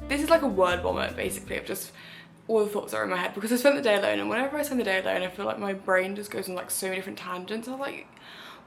This is like a word vomit basically of just all the thoughts that are in my head, because I spent the day alone, and whenever I spend the day alone I feel like my brain just goes on like so many different tangents. I was like,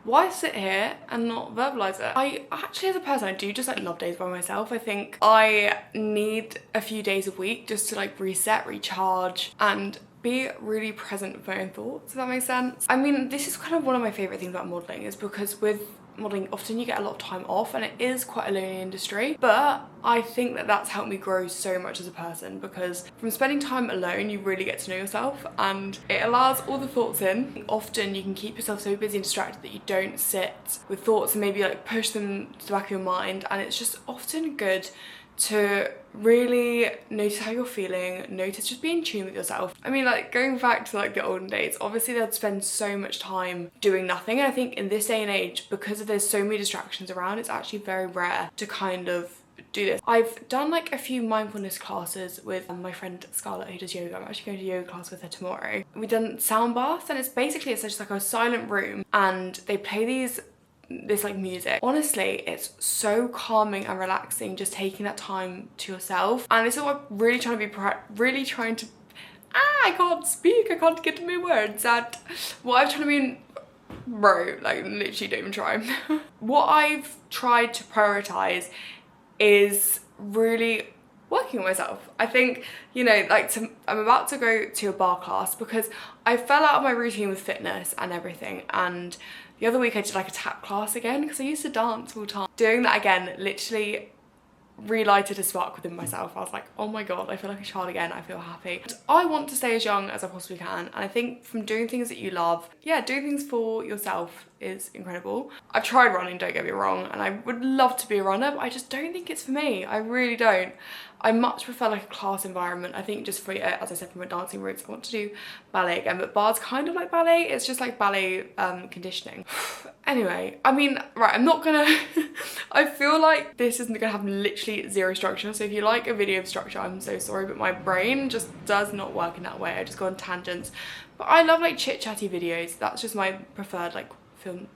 why sit here and not verbalize it? I actually, as a person, I do just like love days by myself. I think I need a few days a week just to like reset, recharge, and be really present with my own thoughts, if that makes sense. I mean, this is kind of one of my favorite things about modeling, is because with modeling often you get a lot of time off, and it is quite a lonely industry, but I think that that's helped me grow so much as a person, because from spending time alone you really get to know yourself, and it allows all the thoughts in. Often you can keep yourself so busy and distracted that you don't sit with thoughts and maybe like push them to the back of your mind, and it's just often good to really notice how you're feeling, notice, just be in tune with yourself. I mean, like going back to like the olden days, obviously they'd spend so much time doing nothing, and I think in this day and age, because there's so many distractions around, it's actually very rare to kind of do this. I've done like a few mindfulness classes with my friend Scarlett, who does yoga. I'm actually going to yoga class with her tomorrow. We've done sound baths, and it's just like a silent room, and they play this like music. Honestly, it's so calming and relaxing just taking that time to yourself, and this is what I'm really trying to I can't speak, I can't get to my words at what I'm trying to be, bro, like literally don't even try. What I've tried to prioritize is really working on myself. I think, you know, like I'm about to go to a bar class because I fell out of my routine with fitness and everything, and the other week I did like a tap class again because I used to dance all the time. Doing that again literally relighted a spark within myself. I was like, oh my god, I feel like a child again, I feel happy. I want to stay as young as I possibly can, and I think from doing things that you love, yeah, doing things for yourself is incredible. I've tried running, don't get me wrong, and I would love to be a runner, but I just don't think it's for me. I really don't. I much prefer like a class environment. I think just for, as I said, for my dancing roots, I want to do ballet again, but bar's kind of like ballet. It's just like ballet conditioning. Anyway, I mean, right, I'm not gonna, I feel like this isn't gonna have literally zero structure. So if you like a video of structure, I'm so sorry, but my brain just does not work in that way. I just go on tangents. But I love like chit chatty videos. That's just my preferred like film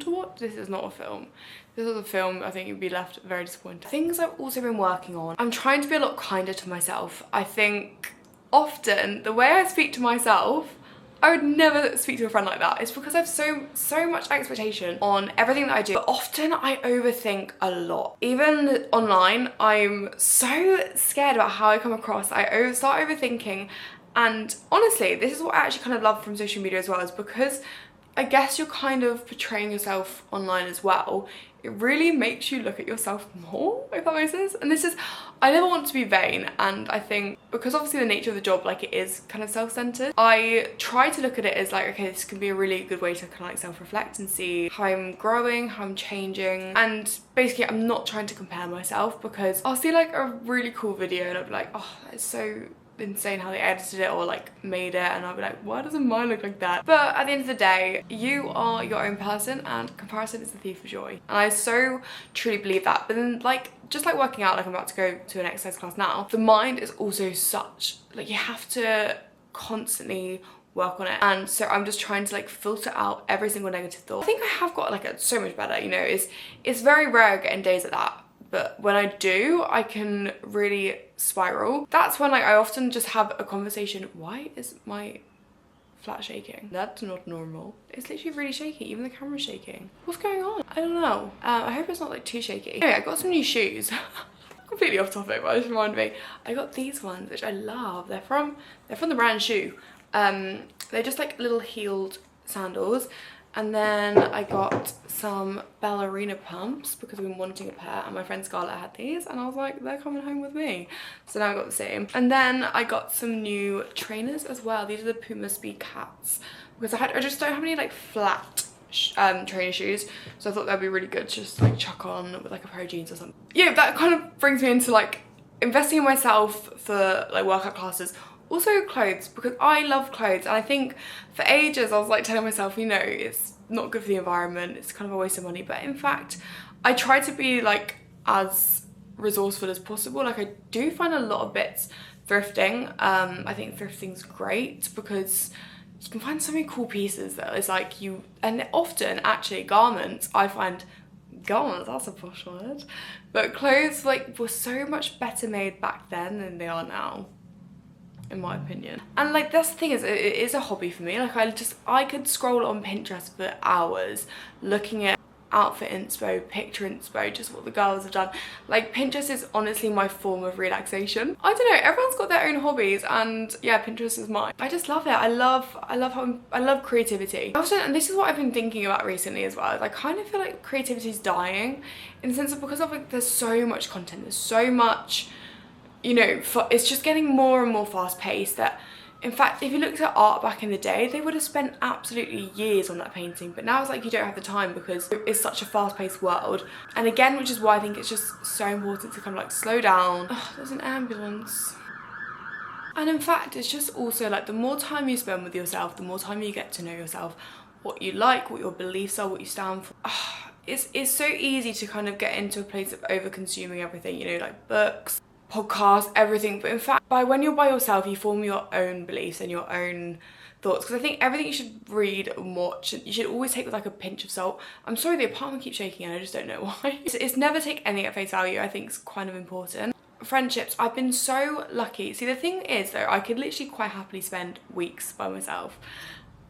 to watch. This is not a film. If this was a film, I think you'd be left very disappointed. Things I've also been working on. I'm trying to be a lot kinder to myself. I think often the way I speak to myself, I would never speak to a friend like that. It's because I have so much expectation on everything that I do. But often I overthink a lot. Even online, I'm so scared about how I come across. I start overthinking. And honestly, this is what I actually kind of love from social media as well, is because I guess you're kind of portraying yourself online as well. It really makes you look at yourself more, if that makes sense. And this is, I never want to be vain, and I think because obviously the nature of the job, like it is kind of self-centered, I try to look at it as like, okay, this can be a really good way to kind of like self-reflect and see how I'm growing, how I'm changing. And basically I'm not trying to compare myself, because I'll see like a really cool video and I'll be like, oh, that's so insane how they edited it or like made it, and I'll be like, why doesn't mine look like that? But at the end of the day, you are your own person, and comparison is the thief of joy, and I so truly believe that. But then like, just like working out, like I'm about to go to an exercise class now, the mind is also such, like you have to constantly work on it, and so I'm just trying to like filter out every single negative thought. I think I have got like so much better, you know. It's very rare getting days like that, but when I do, I can really spiral. That's when like I often just have a conversation. Why is my flat shaking? That's not normal. It's literally really shaky. Even the camera's shaking. What's going on? I don't know. I hope it's not like too shaky. Anyway, I got some new shoes. Completely off topic, but it just reminded me. I got these ones, which I love. They're from the brand Shoe. They're just like little heeled sandals. And then I got some ballerina pumps because I've been wanting a pair, and my friend Scarlett had these, and I was like, they're coming home with me. So now I got the same. And then I got some new trainers as well. These are the Puma Speed Cats, because I just don't have any like flat trainer shoes, so I thought that'd be really good to just like chuck on with like a pair of jeans or something. Yeah, that kind of brings me into like investing in myself for like workout classes. Also clothes, because I love clothes, and I think for ages I was like telling myself, you know, it's not good for the environment, it's kind of a waste of money, but in fact I try to be like as resourceful as possible. Like I do find a lot of bits thrifting. I think thrifting's great because you can find so many cool pieces that it's like and often actually garments I find God, that's a posh word. But clothes like were so much better made back then than they are now, in my opinion. And like that's the thing, is it is a hobby for me. Like I could scroll on Pinterest for hours looking at outfit inspo, picture inspo, just what the girls have done. Like Pinterest is honestly my form of relaxation. I don't know, everyone's got their own hobbies, and yeah, Pinterest is mine. I just love it. I love creativity. Also, and this is what I've been thinking about recently as well, I kind of feel like creativity is dying, in the sense of, because of like there's so much content, there's so much, you know, it's just getting more and more fast paced, that in fact, if you looked at art back in the day, they would have spent absolutely years on that painting, but now it's like you don't have the time because it's such a fast-paced world. And again, which is why I think it's just so important to kind of like slow down. Oh, there's an ambulance. And in fact, it's just also like the more time you spend with yourself, the more time you get to know yourself, what you like, what your beliefs are, what you stand for. It's so easy to kind of get into a place of over-consuming everything, you know, like books, podcasts, everything. But in fact, when you're by yourself, you form your own beliefs and your own thoughts, because I think everything you should read and watch, you should always take with like a pinch of salt. I'm sorry, the apartment keeps shaking and I just don't know why. It's never take anything at face value. I think it's kind of important. Friendships, I've been so lucky. See, the thing is though, I could literally quite happily spend weeks by myself.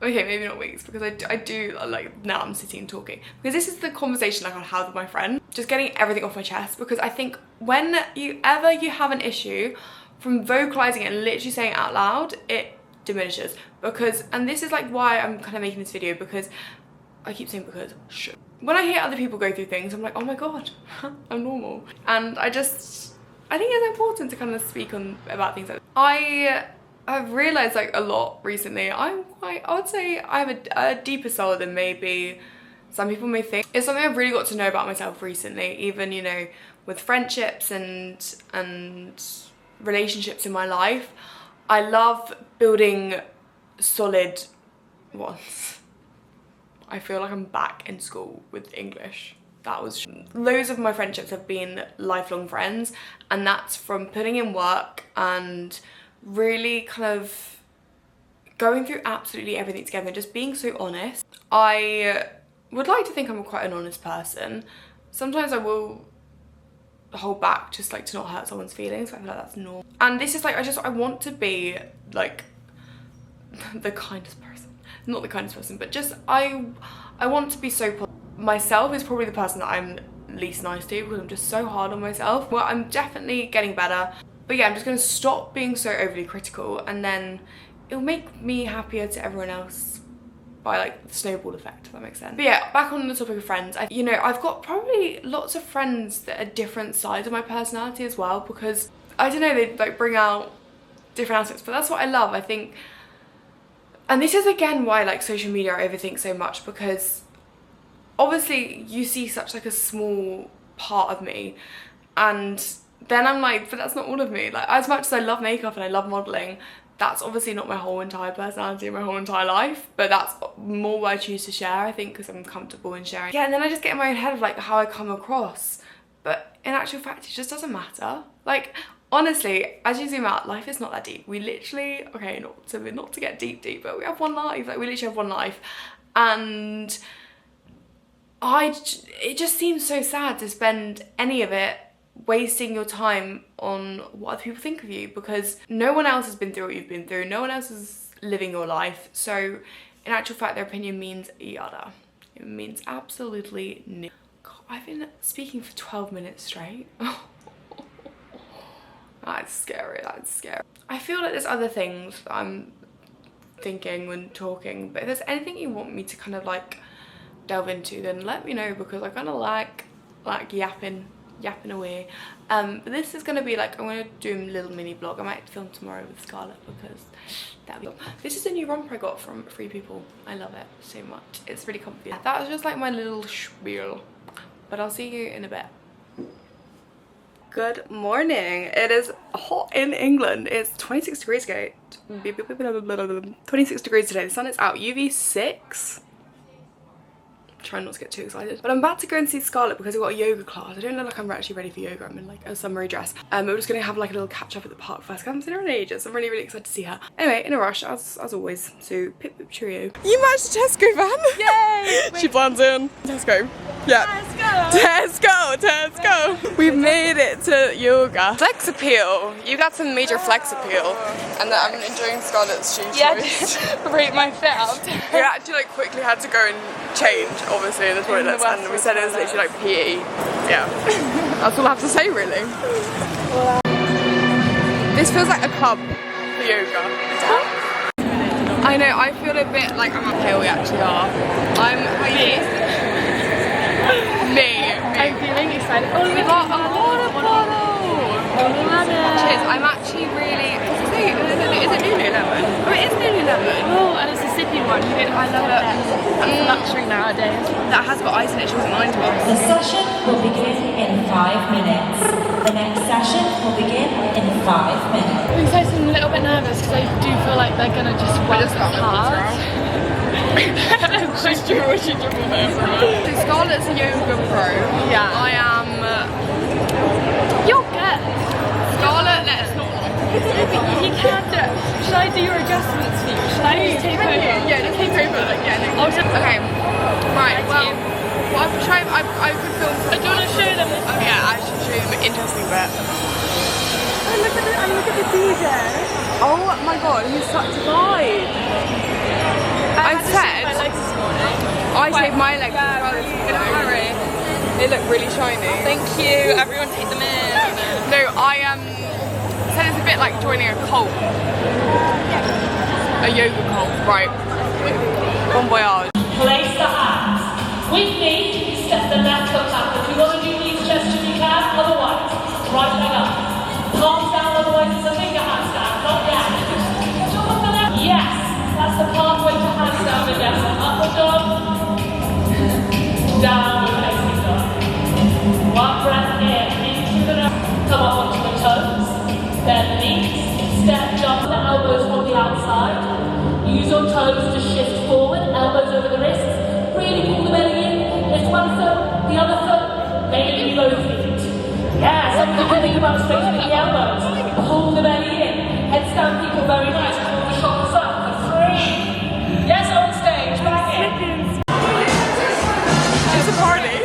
Okay, maybe not weeks, because I do, like, now I'm sitting and talking. Because this is the conversation like I had with my friend. Just getting everything off my chest, because I think when you have an issue, from vocalizing it and literally saying it out loud, it diminishes. Because, and this is like why I'm kind of making this video, because I keep saying because, when I hear other people go through things, I'm like, oh my God, I'm normal. And I think it's important to kind of speak about things like that. I've realised like a lot recently. I would say I have a deeper soul than maybe some people may think. It's something I've really got to know about myself recently, even, you know, with friendships and relationships in my life. I love building solid ones. I feel like I'm back in school with English. Loads of my friendships have been lifelong friends, and that's from putting in work and really kind of going through absolutely everything together and just being so honest. I would like to think I'm quite an honest person. Sometimes I will hold back just like to not hurt someone's feelings, but I feel like that's normal. And this is like, I want to be like the kindest person. Not the kindest person, but just I want to be so myself is probably the person that I'm least nice to, because I'm just so hard on myself. Well, I'm definitely getting better. But yeah, I'm just going to stop being so overly critical, and then it'll make me happier to everyone else by like the snowball effect, if that makes sense. But yeah, back on the topic of friends, you know, I've got probably lots of friends that are different sides of my personality as well, because I don't know, they like bring out different aspects, but that's what I love, I think. And this is again why like social media I overthink so much, because obviously you see such like a small part of me, and then I'm like, but that's not all of me. Like, as much as I love makeup and I love modelling, that's obviously not my whole entire personality and my whole entire life, but that's more what I choose to share, I think, because I'm comfortable in sharing. Yeah, and then I just get in my own head of like how I come across, but in actual fact, it just doesn't matter. Like, honestly, as you zoom out, life is not that deep. We literally, okay, not to get deep, but we have one life. Like, we literally have one life, and it just seems so sad to spend any of it wasting your time on what other people think of you, because no one else has been through what you've been through, no one else is living your life, so in actual fact their opinion means yada. It means absolutely nothing. God, I've been speaking for 12 minutes straight. That's scary, that's scary. I feel like there's other things that I'm thinking when talking, but if there's anything you want me to kind of like delve into, then let me know, because I kind of like yapping away. But this is gonna be like, I'm gonna do a little mini vlog. I might film tomorrow with Scarlett, because that'd be cool. This is a new romper I got from Free People. I love it so much. It's really comfy. That was just like my little spiel, but I'll see you in a bit. Good morning. It is hot in England. It's 26 degrees today. 26 degrees today. The sun is out. UV 6. trying not to get too excited. But I'm about to go and see Scarlett because I've got a yoga class. I don't look like I'm actually ready for yoga. I'm in like a summery dress. We're just gonna have like a little catch up at the park first. I haven't seen her in ages. I'm really, really excited to see her. Anyway, in a rush as always. So pip pip cheerio. You matched a Tesco van. Yay! She plans in Tesco. Yeah. Tesco. We've made it to yoga. Flex appeal. You got some major flex appeal. And I'm enjoying Scarlett's shoe choice. Yeah, rate my fit out. We actually like quickly had to go and change, obviously, in the toilets, and we said it was literally like PE. Yeah. That's all I have to say, really. This feels like a club for yoga. I know, I feel a bit like I'm uphill, we actually are. I'm feeling excited. Oh, we got a water bottle! Cheers, I'm actually really... Is it Lululemon? Oh, it is Lululemon. Oh, and it's a sippy one. I love it. That's luxury nowadays. That has got ice in it, she wasn't lying to us. The session will begin in 5 minutes. The next session will begin in 5 minutes. I'm excited and a little bit nervous because I do feel like they're gonna just work hard. She's doing what she did with her. So Scarlett's a yoga pro. Yeah. I am... You're good. Scarlett, let's not lie. You can't do it. Should I do your adjustments for you? Should I just take over? Yeah, just take over. Like, yeah, no. Okay. Right, well, I could film some. Do you want to show them this? Oh yeah, I should show you an interesting bit. Oh, look at the DJ. Oh my god, he's such a vibe. I said, I shaved my legs as well in a hurry. They look really shiny. Thank you. Everyone take them in. No, I said it's a bit like joining a cult. A yoga cult, right. Bon voyage. Place the hands. With me, step the left foot up. If you want to do these gestures, you can. Otherwise, right leg up. Palms down, otherwise it's a finger handstand. Not yet. Towards the left. Yes. That's the pathway to handstand again. Upward dog. Downward facing dog. One breath in. Into the nose. Come up onto the toes. Bend the knees. Step, jump the elbows on the outside. Use your toes to shift forward. Elbows over the wrists. Really pull the belly in. Lift one foot. The other foot. Maybe both feet. Yeah, something you can think about straightening the elbows. Pull the belly in. Headstand people, very nice. Pull the shoulders up. Yes, on stage, back in. It's a party.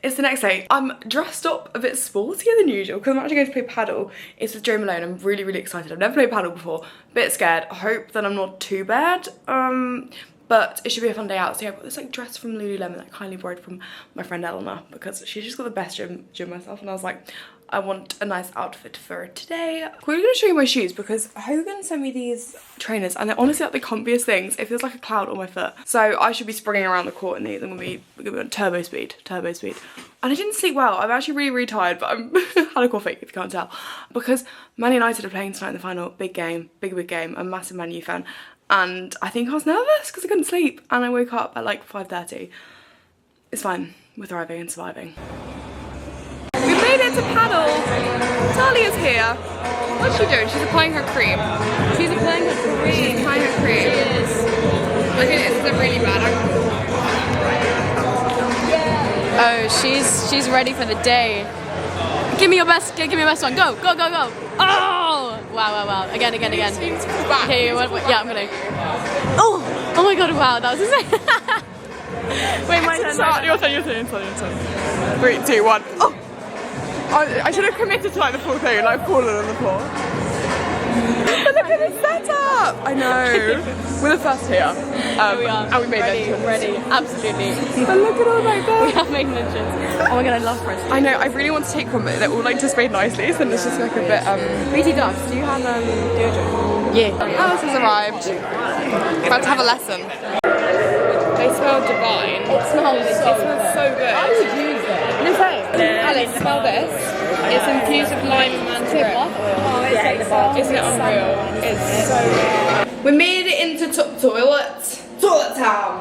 It's the next day. I'm dressed up a bit sportier than usual because I'm actually going to play paddle. It's with Joe Malone. I'm really, really excited. I've never played paddle before. A bit scared. I hope that I'm not too bad. But it should be a fun day out. So yeah, I've got this like dress from Lululemon that I kindly borrowed from my friend Eleanor because she just got the best gym myself, and I was like, I want a nice outfit for today. We're gonna show you my shoes because Hogan sent me these trainers and they're honestly like the comfiest things. It feels like a cloud on my foot. So I should be springing around the court in these. I'm gonna be on turbo speed. And I didn't sleep well. I'm actually really, really tired, but I'm had a coffee if you can't tell. Because Man United are playing tonight in the final. Big game, big game. I'm a massive Man U fan. And I think I was nervous because I couldn't sleep. And I woke up at like 5:30. It's fine. We're thriving and surviving. We made it to paddle. Talia's here. What's she doing? She's applying her cream. She's applying her cream. She's applying her cream. She is. Okay, this is a really bad angle. Oh, she's ready for the day. Give me your best. Give me your best one. Go. Oh! Wow. Again. Okay, yeah, I'm gonna. Oh my god! Wow, that was insane. Wait, my turn. Your turn. 3, 2, 1. Oh! I should have committed to like the full thing, like fallen on the floor. But look at this setup! I know. We're the first here. Here we are. And we made it. Ready, absolutely. But look at all like that. We have made an entrance. Oh my god, I love French. I know, I really want to take one, but they're all like displayed nicely, so it's just like a bit BT Dubs, do you have deodorant? Yeah. Alice has arrived. About to have a lesson. They smell divine. It smells so good. I would use it. Alex, smell this. It's infused with lime and mandarin. Isn't it unreal? It's so good. We made it into toilet town.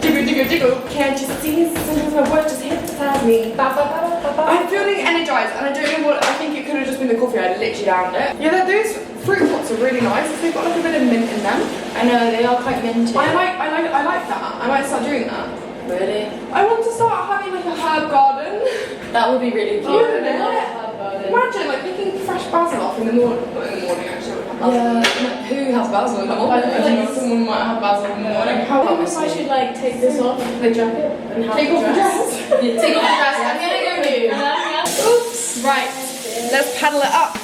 Jiggle, can't you see? Sometimes my words just hypnotize me. I'm feeling energized and I don't know what, I think it could have just been the coffee, I literally downed it. Yeah, those fruit pots are really nice. They've got like a bit of mint in them. I know, they are quite minty. I like that. I might start doing that. Really? I want to start having like a herb garden. That would be really cute. Wouldn't it? Imagine like picking fresh basil off in the morning. Not in the morning actually. Yeah. Who has basil in the morning? I feel like someone might have basil in the morning. I think I should like take this off the jacket and have Take off the dress. Take off the dress. I'm gonna go nude. Oops. Right. Let's paddle it up.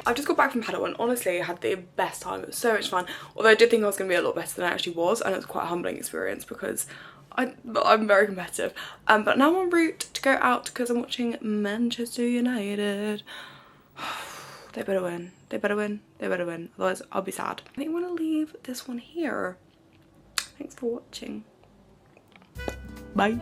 I've just got back from padel and honestly I had the best time. It was so much fun. Although I did think I was going to be a lot better than I actually was, and it was quite a humbling experience because I'm very competitive. But now I'm en route to go out because I'm watching Manchester United. They better win. They better win. They better win. Otherwise I'll be sad. I think I'm going to leave this one here. Thanks for watching. Bye.